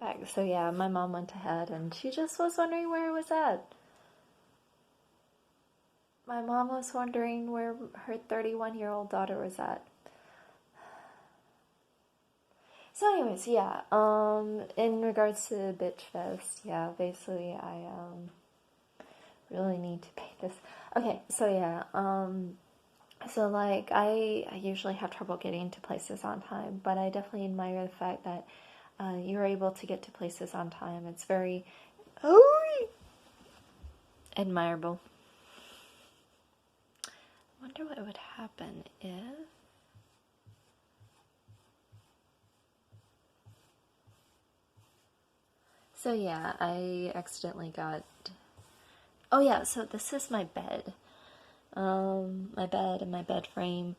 Back. So yeah, my mom went ahead and she just was wondering where it was at. My mom was wondering where her 31-year-old daughter was at. So anyways, yeah, in regards to Bitch Fest, yeah, basically I really need to pay this. Okay, so yeah, so like I usually have trouble getting to places on time, but I definitely admire the fact that you're able to get to places on time. It's very admirable. Wonder what would happen if. So yeah, I accidentally got. Oh yeah, so this is my bed. My bed and my bed frame.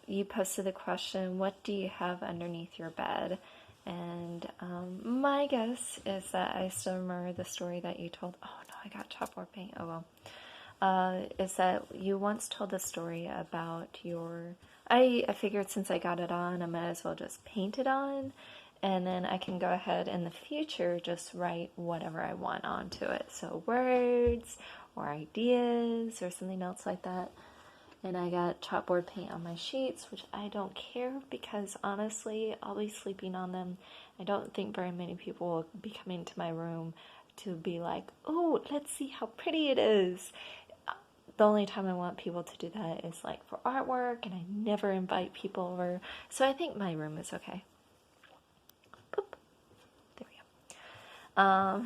You posted the question, what do you have underneath your bed? And my guess is that I still remember the story that you told. Oh no, I got chalkboard paint. Oh well. Is that you once told the story about your. I figured since I got it on, I might as well just paint it on, and then I can go ahead in the future just write whatever I want onto it. So words or ideas or something else like that. And I got chalkboard paint on my sheets, which I don't care because honestly, I'll be sleeping on them. I don't think very many people will be coming to my room to be like, oh, let's see how pretty it is. The only time I want people to do that is like for artwork, and I never invite people over. So I think my room is okay. Boop. There we go.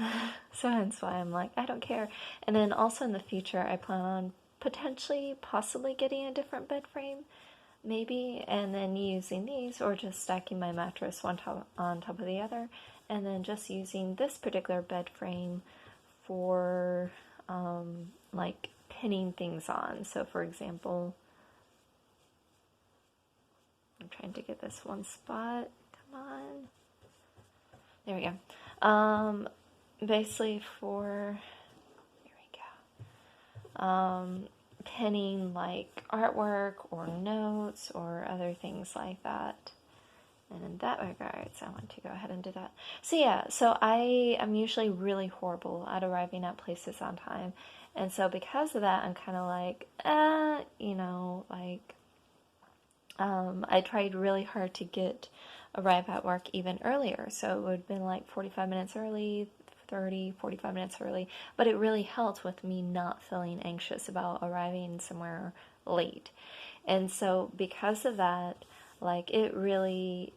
So hence why I'm like, I don't care. And then also in the future, I plan on potentially, possibly getting a different bed frame, maybe, and then using these, or just stacking my mattress one top on top of the other, and then just using this particular bed frame for like pinning things on. So for example, I'm trying to get this one spot. Come on. There we go. Basically for, here we go. Pinning like artwork or notes or other things like that. And in that regards, I want to go ahead and do that. So yeah, so I am usually really horrible at arriving at places on time. And so because of that, I'm kind of like, I tried really hard to arrive at work even earlier. So it would have been like 45 minutes early, 30, 45 minutes early. But it really helped with me not feeling anxious about arriving somewhere late. And so because of that, like it really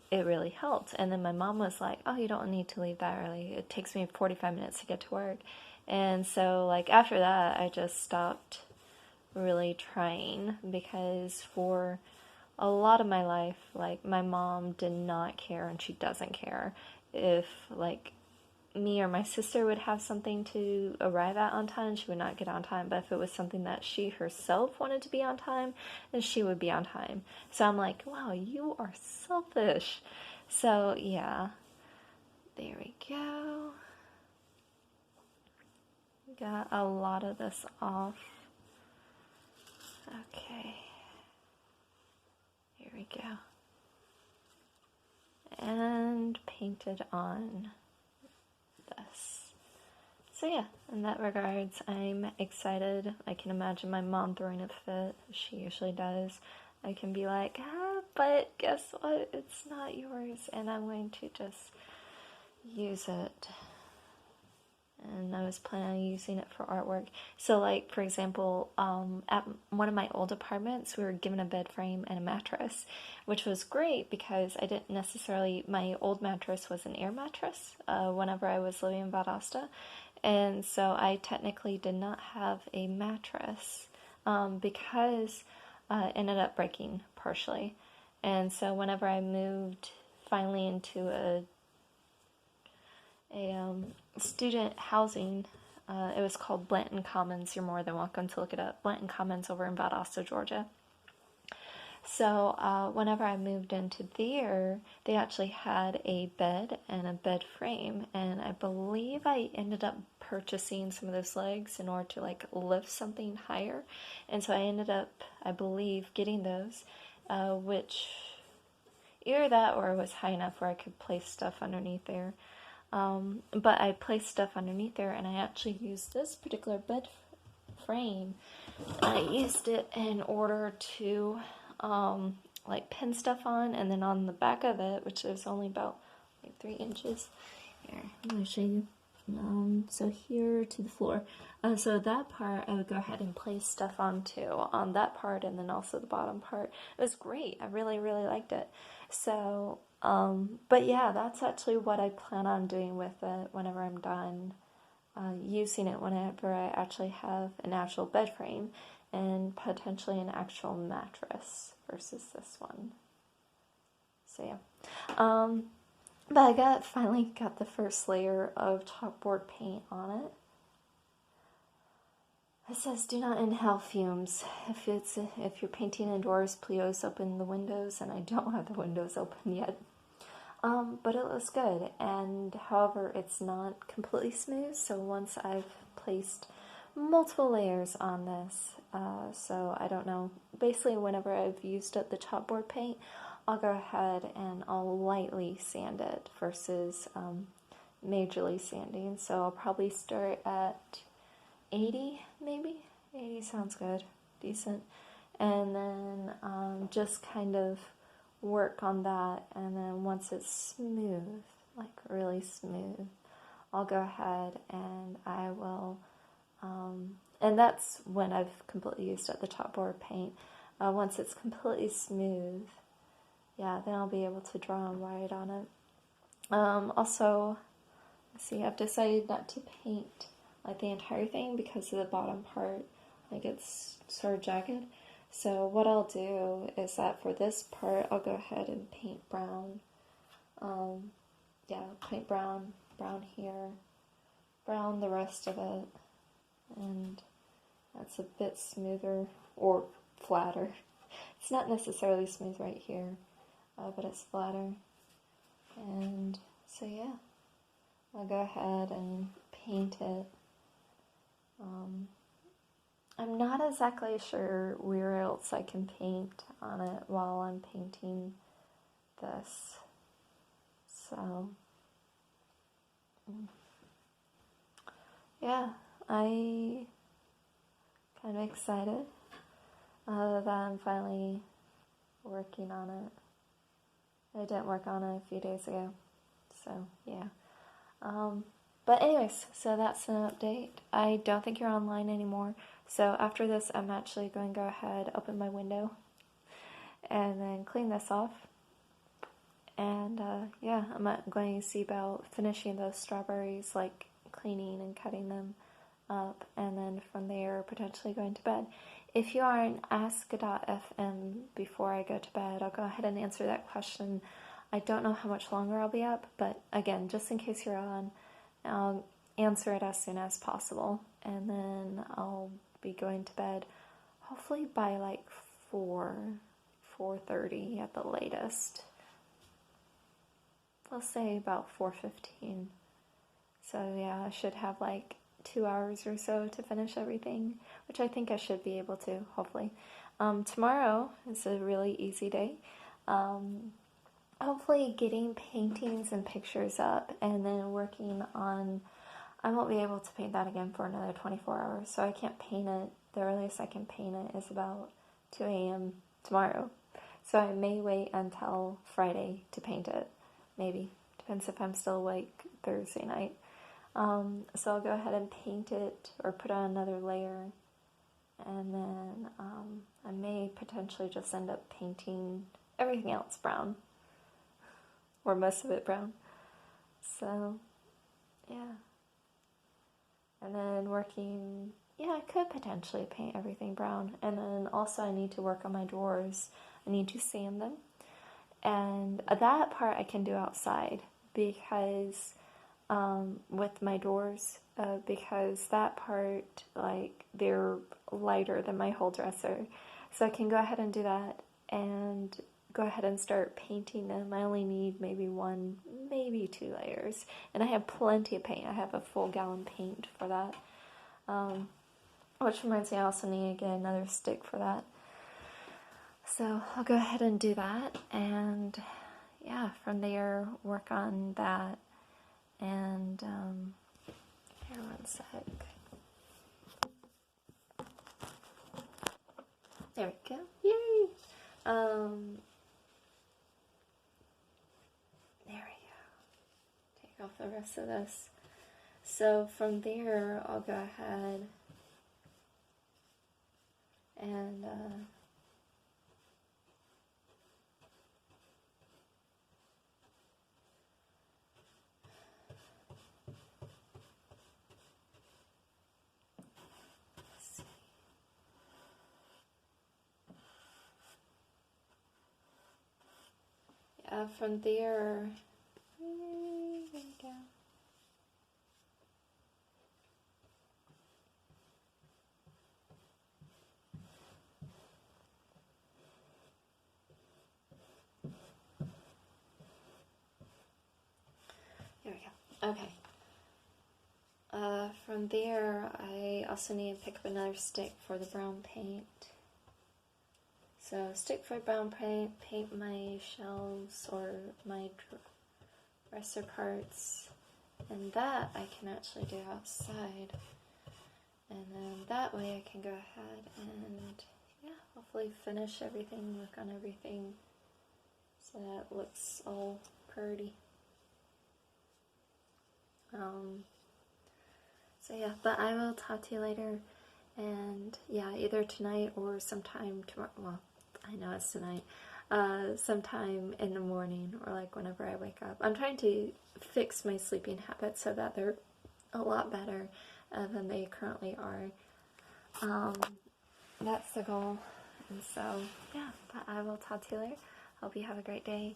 helped. And then my mom was like, oh, you don't need to leave that early. It takes me 45 minutes to get to work. And so like after that, I just stopped really trying because for a lot of my life, like my mom did not care and she doesn't care if like me or my sister would have something to arrive at on time, she would not get on time. But if it was something that she herself wanted to be on time, then she would be on time. So I'm like, wow, you are selfish. So yeah, there we go. Got a lot of this off. Okay, here we go. And painted on this. So yeah, in that regards, I'm excited. I can imagine my mom throwing a fit. She usually does. I can be like, but guess what? It's not yours, and I'm going to just use it. And I was planning on using it for artwork. So like, for example, at one of my old apartments, we were given a bed frame and a mattress, which was great because I didn't necessarily, my old mattress was an air mattress whenever I was living in Valdosta. And so I technically did not have a mattress because it ended up breaking partially. And so whenever I moved finally into a student housing. It was called Blanton Commons. You're more than welcome to look it up. Blanton Commons over in Valdosta, Georgia. So whenever I moved into there, they actually had a bed and a bed frame, and I believe I ended up purchasing some of those legs in order to like lift something higher, and so I ended up, I believe, getting those, which either that or it was high enough where I could place stuff underneath there. But I placed stuff underneath there, and I actually used this particular bed frame. I used it in order to like pin stuff on, and then on the back of it, which is only about like 3 inches. Here, I'm going to show you. So here to the floor. So that part I would go ahead and place stuff onto on that part, and then also the bottom part. It was great. I really, really liked it. So, but yeah, that's actually what I plan on doing with it whenever I'm done using it, whenever I actually have an actual bed frame and potentially an actual mattress versus this one. So yeah. But I finally got the first layer of chalkboard paint on it. It says, "Do not inhale fumes. If you're painting indoors, please open the windows." And I don't have the windows open yet. But it looks good. And however, it's not completely smooth. So once I've placed multiple layers on this, so I don't know. Basically, whenever I've used up the chalkboard paint, I'll go ahead and I'll lightly sand it versus majorly sanding. So I'll probably start at 80, maybe. 80 sounds good, decent. And then just kind of work on that. And then once it's smooth, like really smooth, I'll go ahead and I will, and that's when I've completely used up the chalkboard paint. Once it's completely smooth, yeah, then I'll be able to draw and write on it. Also, let's see, I've decided not to paint like the entire thing because of the bottom part, like it's sort of jagged. So what I'll do is that for this part, I'll go ahead and paint brown. Yeah, paint brown here, brown the rest of it, and that's a bit smoother or flatter. It's not necessarily smooth right here. But it's flatter. And so yeah, I'll go ahead and paint it. I'm not exactly sure where else I can paint on it while I'm painting this. So yeah, I kind of excited that I'm finally working on it. I didn't work on it a few days ago, so yeah. But anyways, so that's an update. I don't think you're online anymore, so after this I'm actually going to go ahead, open my window, and then clean this off. And yeah, I'm going to see about finishing those strawberries, like cleaning and cutting them up, and then from there potentially going to bed. If you are an ask.fm before I go to bed, I'll go ahead and answer that question. I don't know how much longer I'll be up, but again, just in case you're on, I'll answer it as soon as possible. And then I'll be going to bed hopefully by like 4:30 at the latest. Let's say about 4:15. So yeah, I should have like 2 hours or so to finish everything, which I think I should be able to, hopefully. Tomorrow is a really easy day. Hopefully getting paintings and pictures up, and then working on, I won't be able to paint that again for another 24 hours, so I can't paint it. The earliest I can paint it is about 2 a.m. tomorrow. So I may wait until Friday to paint it. Maybe. Depends if I'm still awake Thursday night. So I'll go ahead and paint it or put on another layer, and then I may potentially just end up painting everything else brown, or most of it brown. So yeah, and then working, yeah, I could potentially paint everything brown. And then also I need to work on my drawers. I need to sand them, and that part I can do outside because with my doors, because that part, like, they're lighter than my whole dresser. So I can go ahead and do that and go ahead and start painting them. I only need maybe 1, maybe 2 layers. And I have plenty of paint. I have a full gallon paint for that. Which reminds me, I also need to get another stick for that. So I'll go ahead and do that. And yeah, from there, work on that. And, here, one sec. There we go. Yay! There we go. Take off the rest of this. So from there, I'll go ahead and let's see. Yeah, from there, there we go. There we go. Okay. From there, I also need to pick up another stick for the brown paint. So, stick for brown paint, paint my shelves or my dresser parts, and that I can actually do outside. And then that way I can go ahead and, yeah, hopefully finish everything, work on everything, so that it looks all pretty. So yeah, but I will talk to you later, and yeah, either tonight or sometime tomorrow. Well, I know it's tonight. Sometime in the morning or like whenever I wake up. I'm trying to fix my sleeping habits so that they're a lot better than they currently are. That's the goal. And so yeah, but I will talk to you later. Hope you have a great day.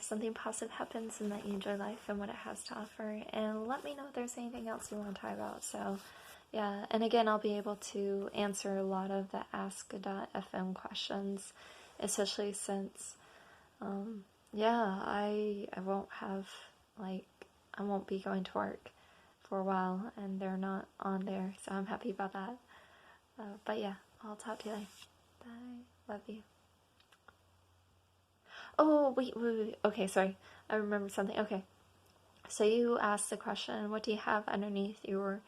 Something positive happens and that you enjoy life and what it has to offer, and let me know if there's anything else you want to talk about. So yeah, and again, I'll be able to answer a lot of the ask.fm questions, especially since I won't have, like, I won't be going to work for a while and they're not on there, so I'm happy about that. But yeah, I'll talk to you later. Bye. Love you. Oh, wait. Okay, sorry. I remembered something. Okay. So you asked the question, what do you have underneath your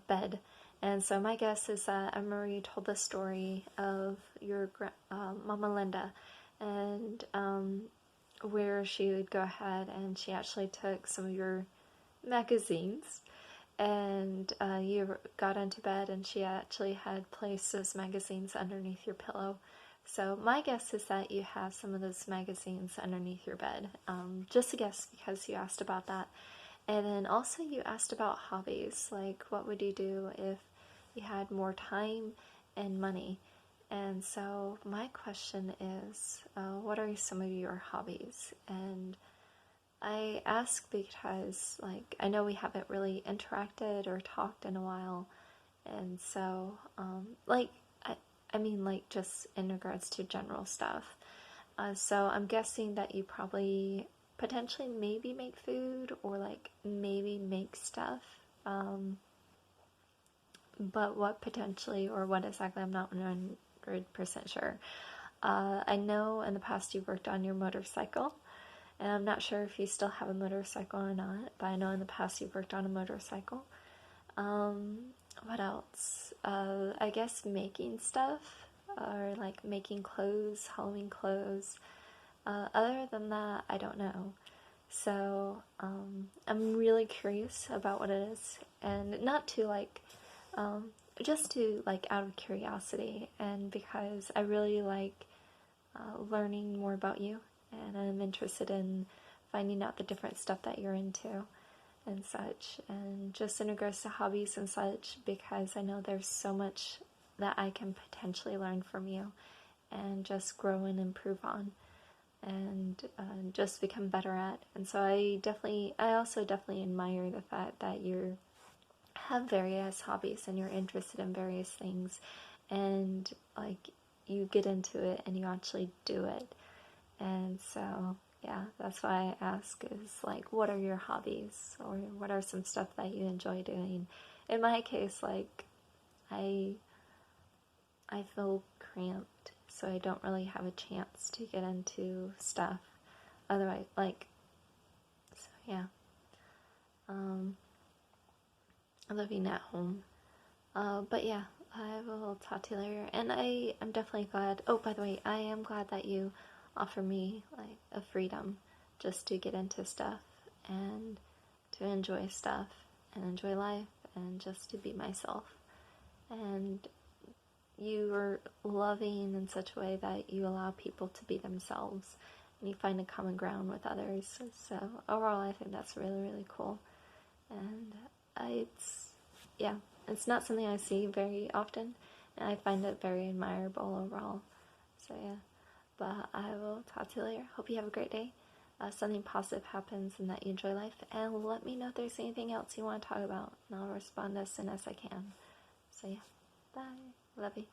bed? And so my guess is that I remember you told the story of your Mama Linda, and where she would go ahead and she actually took some of your magazines, and you got into bed and she actually had placed those magazines underneath your pillow. So my guess is that you have some of those magazines underneath your bed. Just a guess because you asked about that. And then also you asked about hobbies, like what would you do if you had more time and money? And so my question is, what are some of your hobbies? And I ask because, like, I know we haven't really interacted or talked in a while, and so, I mean, like, just in regards to general stuff. So I'm guessing that you probably potentially maybe make food or, like, maybe make stuff. But what potentially or what exactly, I'm not 100% sure. I know in the past you've worked on your motorcycle. And I'm not sure if you still have a motorcycle or not, but I know in the past you've worked on a motorcycle. What else? I guess making stuff, or like making clothes, Halloween clothes. Other than that, I don't know. So, I'm really curious about what it is, and not to like, just to like out of curiosity, and because I really like learning more about you, and I'm interested in finding out the different stuff that you're into and such, and just in regards to hobbies and such, because I know there's so much that I can potentially learn from you and just grow and improve on, and just become better at. And so I also definitely admire the fact that you have various hobbies and you're interested in various things, and like you get into it and you actually do it. And so yeah, that's why I ask is like, what are your hobbies, or what are some stuff that you enjoy doing? In my case, like I feel cramped, so I don't really have a chance to get into stuff. otherwise, like, so yeah. Living at home. But yeah, I will talk to you later. And I'm definitely glad. Oh, by the way, I am glad that you offer me like a freedom just to get into stuff and to enjoy stuff and enjoy life and just to be myself. And you are loving in such a way that you allow people to be themselves and you find a common ground with others. So overall, I think that's really, really cool. And yeah, it's not something I see very often, and I find it very admirable overall. So yeah, but I will talk to you later. Hope you have a great day. Something positive happens and that you enjoy life. And let me know if there's anything else you want to talk about, and I'll respond as soon as I can. So yeah, bye. Love you.